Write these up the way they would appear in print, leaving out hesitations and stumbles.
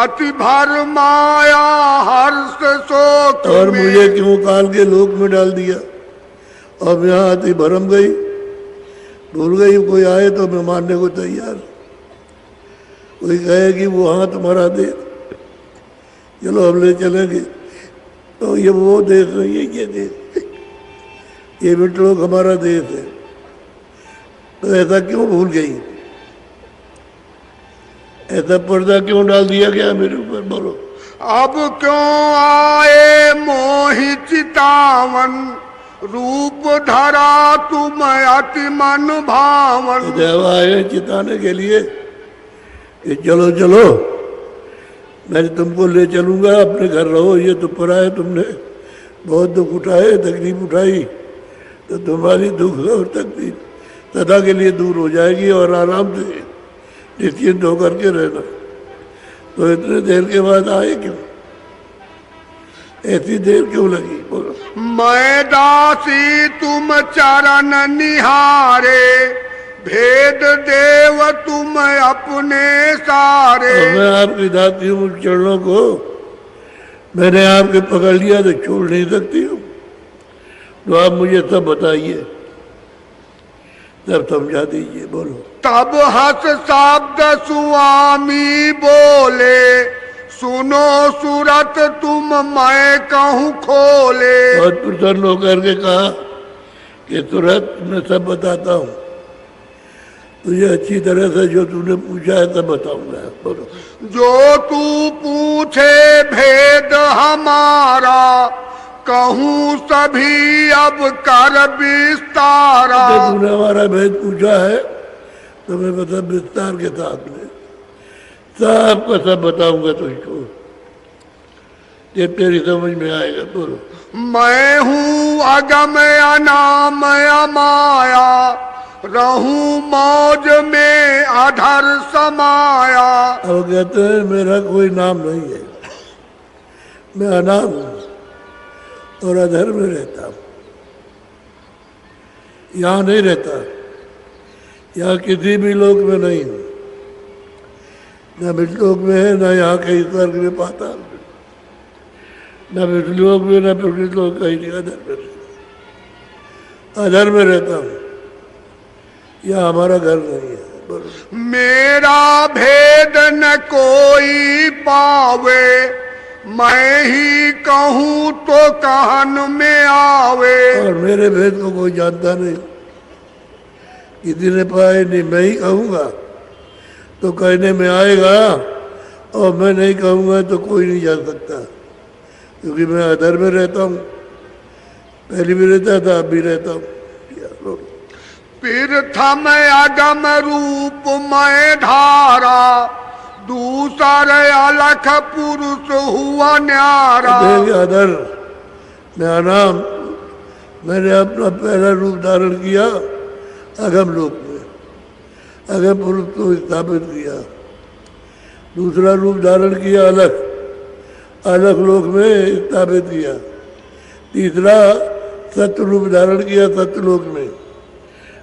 अति भर माया हर्ष शोक और में। मुझे क्यों काल के लोक में डाल दिया। अब यहाँ अति भरम गई, भूल गई। कोई आए तो मैं मानने को तैयार। कोई कहे कि वो हाँ तुम्हारा देश, चलो हम ले चलेंगे, तो ये वो देश नहीं है, ये देश, ये बिटलोक हमारा देश है। तो ऐसा क्यों भूल गई, ऐसा पर्दा क्यों डाल दिया गया मेरे ऊपर, बोलो। अब क्यों आए मोहि चितावन, रूप धरा तुम अति मन भावन। देवा आए चिताने के लिए कि चलो चलो मैं तुमको ले चलूंगा, अपने घर रहो। ये तो पर आए, तुमने बहुत दुख उठाए, तकलीफ उठाई, तो तुम्हारी दुख और तकलीफ सदा के लिए दूर हो जाएगी और आराम से निश्चिंत होकर के रहना। तो इतने देर के बाद आए क्यों, ऐसी देर क्यों लगी, बोलो। मैं दासी तुम चरण निहारे, भेद देव तुम अपने सारे। मैं आपकी दासी हूँ, चरणों को मैंने आपके पकड़ लिया तो छोड़ नहीं सकती हूँ। तो आप मुझे सब बताइए, सब समझा दीजिए, बोलो। तब हस शब्द स्वामी बोले, सुनो सूरत तुम मैं कहूँ खोले। बहुत प्रसन्न होकर के कहा कि सूरत मैं सब बताता हूँ, तुझे अच्छी तरह से जो तूने पूछा है सब बताऊंगा, बोलो। जो तू पूछे भेद हमारा, कहूँ सभी अब कर विस्तारा। तूने हमारा भेद पूछा है तो मैं बता विस्तार के साथ में सबका सब बताऊंगा तुझको, ये तेरी समझ में आएगा, बोलो। मैं हूँ अगम अनाम माया, रहूं मौज में अधर समाया। अब कहते हैं मेरा कोई नाम नहीं है, मैं अनाम हूँ और अधर में रहता हूँ। यहाँ नहीं रहता, यहाँ किसी भी लोक में नहीं हूँ, न विष्णुलोक में है, न यहाँ कहीं स्वर्ग में, पाताल में, न विष्णुलोक में, न प्रकृतिलोक, कहीं नहीं, अधर में रहता, अधर में रहता हूँ। यह हमारा घर नहीं है, बोलो। मेरा भेद न कोई पावे, मैं ही कहूँ तो कहन में आवे। और मेरे भेद को कोई जानता नहीं, किसी ने पाए नहीं, मैं ही कहूँगा तो कहने में आएगा, और मैं नहीं कहूँगा तो कोई नहीं जान सकता, क्योंकि मैं अधर में रहता हूँ। पहले भी रहता था, अब भी रहता हूँ। प्रथम अगम रूप मैं धारा, दूसर अलख पुरुष हुआ न्यारा। अधर मैं अनाम, मैंने अपना पहला रूप धारण किया अगम लोक में, अगम पुरुष को स्थापित किया। दूसरा रूप धारण किया अलख, अलख लोक में स्थापित किया। तीसरा सत्य रूप धारण किया सत्यलोक में,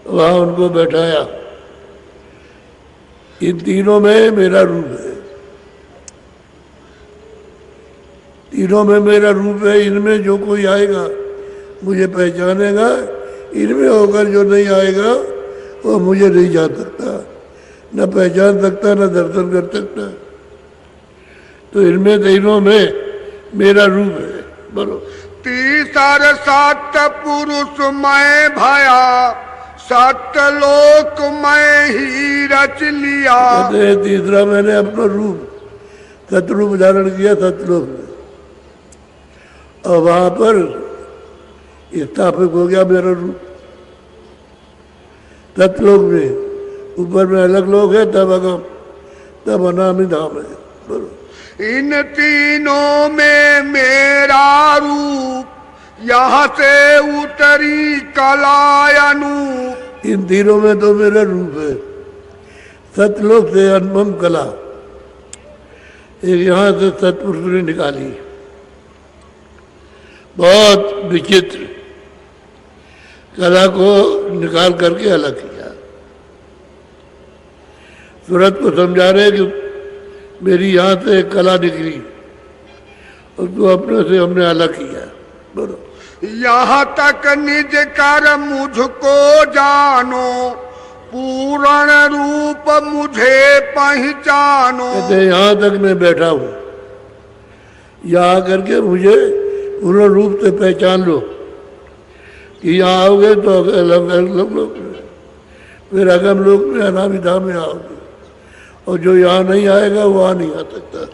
वहाँ उनको बैठाया। इन तीनों में मेरा रूप है, तीनों में मेरा रूप है। इनमें जो कोई आएगा मुझे पहचानेगा, इनमें होकर जो नहीं आएगा वो मुझे नहीं जान सकता, न पहचान सकता, न दर्शन कर सकता। तो इनमें तीनों में मेरा रूप है, बोलो। तीसर सत्य पुरुष मैं भया, सत्यलोक मैं ही रच लिया। कहते हैं तीसरा मैंने अपना रूप सतरूप धारण किया सतलोक में, और वहां पर स्थापित हो गया मेरा रूप सतलोक में। ऊपर में अलग लोग है, तब अगम, तब अनामी धाम है, बोलो। इन तीनों में मेरा रूप, यहाँ से उतरी कलायनूप। इन तीनों में तो मेरा रूप है। सतलोक से अनुपम कला एक यहाँ से सतपुरुष ने निकाली, बहुत विचित्र कला को निकाल करके अलग किया। सूरत को समझा रहे कि मेरी यहाँ से एक कला निकली और तू अपने से हमने अलग किया। बोलो। यहाँ तक निज कर मुझको जानो, पूर्ण रूप मुझे पहचानो। कहते यहाँ तक मैं बैठा हूँ, यहाँ करके मुझे पूर्ण रूप से पहचान लो कि यहाँ आओगे तो अलग लोग में, फिर अगम लोक में अनामिधा में आओगे, और जो यहाँ नहीं आएगा वो आ नहीं आ सकता।